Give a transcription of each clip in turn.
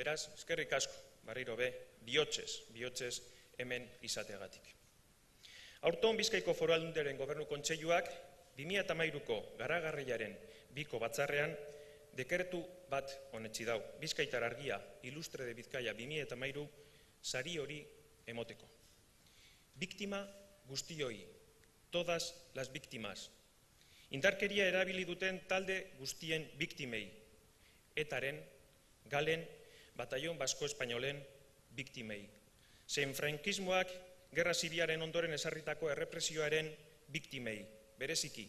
Beraz, eskerrik asko, berriro be, bihotzez hemen izateagatik. Aurton Bizkaiko Foru Aldundiaren Gobernu Kontseiluak 2013ko garagarriaren 2ko batzarrean dekretu bat onetsi dau. Bizkaitar Argia Ilustre de Bizkaia 2013 sari hori emoteko. Biktima guztioi, todas las víctimas. Indarkeria erabili duten talde guztien biktimei. Etaren, Galen, Batallon Basko Espainolen biktimei. Zein frankismoak gerra zibilaren ondoren ezarritako errepresioaren biktimei, bereziki,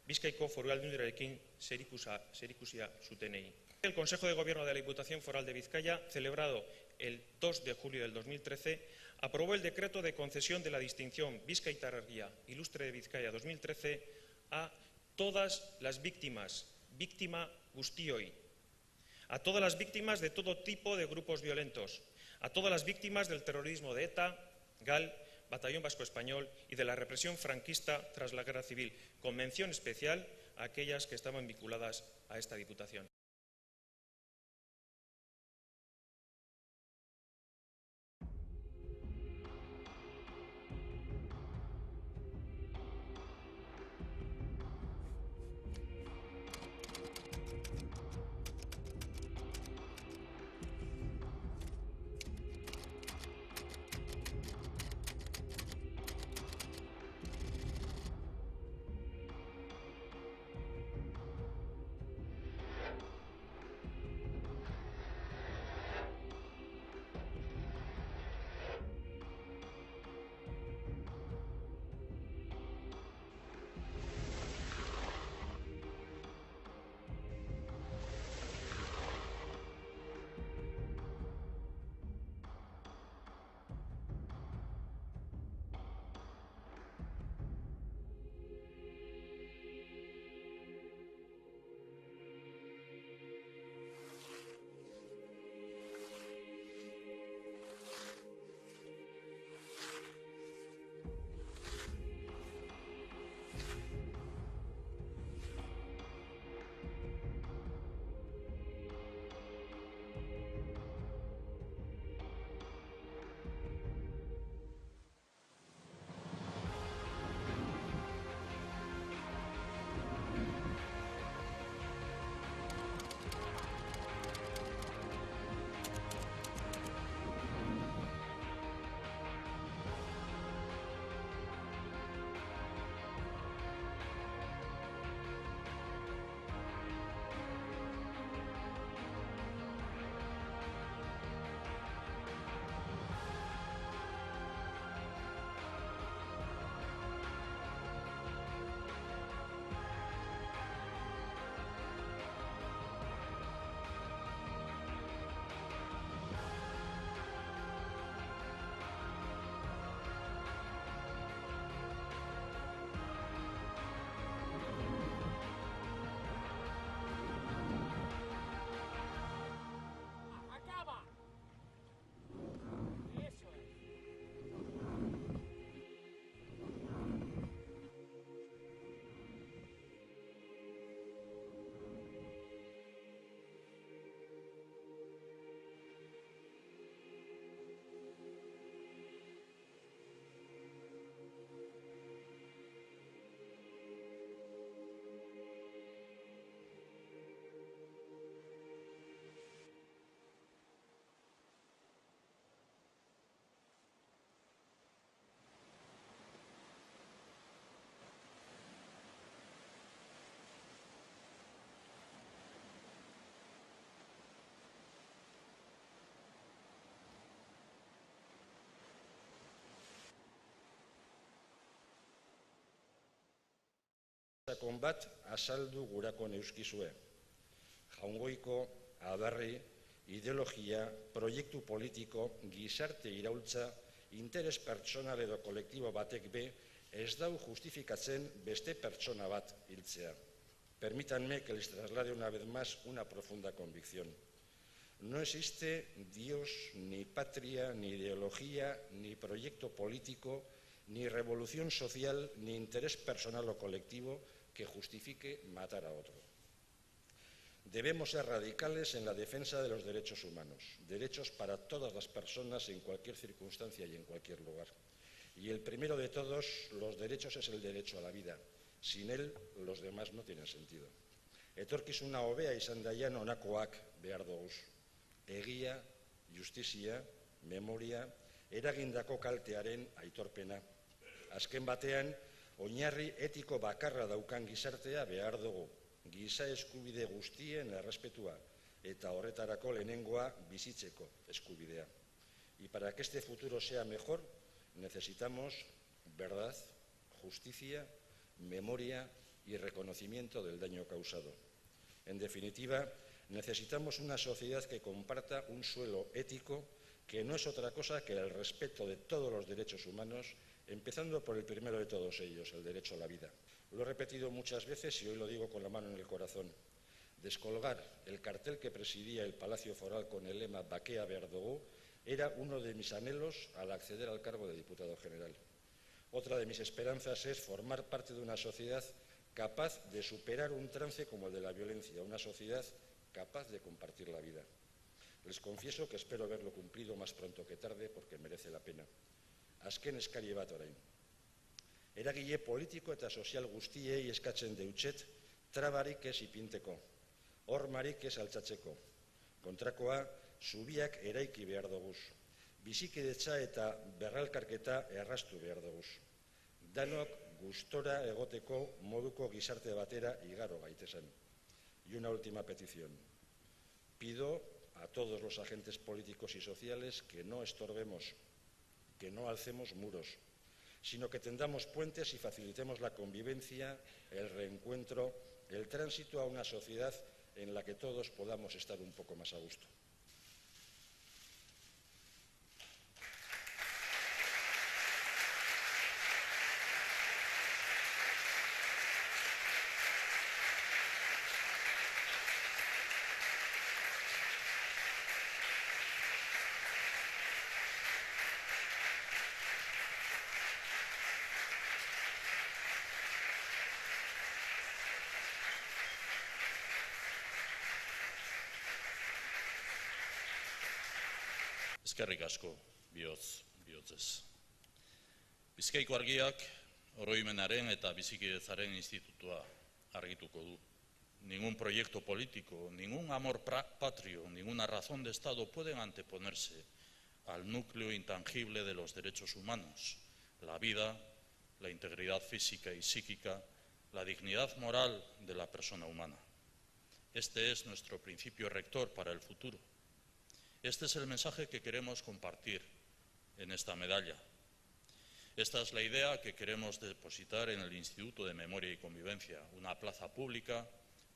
Bizkaiko Foru Aldundiarekin zerikusia zutenei. El Consejo de Gobierno de la Diputación Foral de Vizcaya, celebrado el 2 de julio del 2013, aprobó el decreto de concesión de la distinción Bizkaitar Argia Ilustre de Vizcaya 2013 a todas las víctimas, víctima guztioi, a todas las víctimas de todo tipo de grupos violentos, a todas las víctimas del terrorismo de ETA, GAL, Batallón Vasco Español y de la represión franquista tras la Guerra Civil, con mención especial a aquellas que estaban vinculadas a esta Diputación. Sakon bat azaldu gurako neuskizue. Jaungoiko, adarri, ideologia, proiektu politiko, gizarte iraultza, interes pertsonal edo kolektibo batek be ez dau justifikatzen beste pertsona bat hiltzea. Permítanme que les traslade una vez más una profunda convicción. No existe Dios, ni patria, ni ideología, ni proyecto político, ni revolución social, ni interés personal o colectivo que justifique matar a otro. Debemos ser radicales en la defensa de los derechos humanos, derechos para todas las personas en cualquier circunstancia y en cualquier lugar. Y el primero de todos los derechos es el derecho a la vida. Sin él, los demás no tienen sentido. Etorkizuna hobea izan daian honakoak behar doguz. Egia, justizia, memoria, eragindako kaltearen aitorpena. Azken batean, oinarri etiko bakarra daukan gizartea behar dugu. Giza eskubide guztien errespetua eta horretarako lehenengoa bizitzeko eskubidea. Y para que este futuro sea mejor, necesitamos verdad, justicia, memoria y reconocimiento del daño causado. En definitiva, necesitamos una sociedad que comparta un suelo ético que no es otra cosa que el respeto de todos los derechos humanos, empezando por el primero de todos ellos, el derecho a la vida. Lo he repetido muchas veces y hoy lo digo con la mano en el corazón. Descolgar el cartel que presidía el Palacio Foral con el lema Bakea behar dugu era uno de mis anhelos al acceder al cargo de diputado general. Otra de mis esperanzas es formar parte de una sociedad capaz de superar un trance como el de la violencia, una sociedad capaz de compartir la vida. Les confieso que espero haberlo cumplido más pronto que tarde porque merece la pena. Azken eskari bat orain. Eragile politiko eta sozial guztiei eskatzen deutset trabarik ez ipinteko, hormarik ez altzatzeko. Kontrakoa, zubiak eraiki behar doguz. Bizikidetza eta berralkarketa erraztu behar doguz. Danok gustora egoteko moduko gizarte batera igaro gaitezen. Y una última petición. Pido a todos los agentes políticos y sociales que no estorbemos, que no alcemos muros, sino que tendamos puentes y facilitemos la convivencia, el reencuentro, el tránsito a una sociedad en la que todos podamos estar un poco más a gusto. Eskerrik asko, bihotzez. Bizkaiko Argiak oroimenaren eta bizikidetzaren institutua argituko du. Ningún proyecto político, ningún amor patrio, ninguna razón de Estado pueden anteponerse al núcleo intangible de los derechos humanos, la vida, la integridad física y psíquica, la dignidad moral de la persona humana. Este es nuestro principio rector para el futuro. Este es el mensaje que queremos compartir en esta medalla. Esta es la idea que queremos depositar en el Instituto de Memoria y Convivencia, una plaza pública,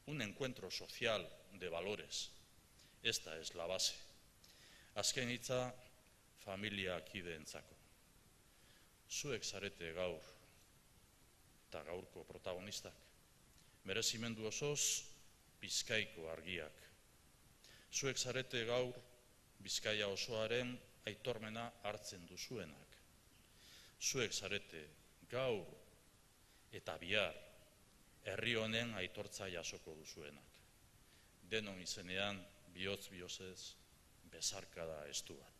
un encuentro social de valores. Esta es la base. Azken hitza, familia kideentzako. Zuek zarete gaur eta gaurko protagonistak. Merezimendu osoz, Bizkaiko Argiak. Zuek zarete gaur Bizkaia osoaren aitormena hartzen duzuenak. Zuek zarete gaur eta bihar herri honen aitortza jasoko duzuenak. Denon izenean, bihotz-bihotzez, besarkada estu bat.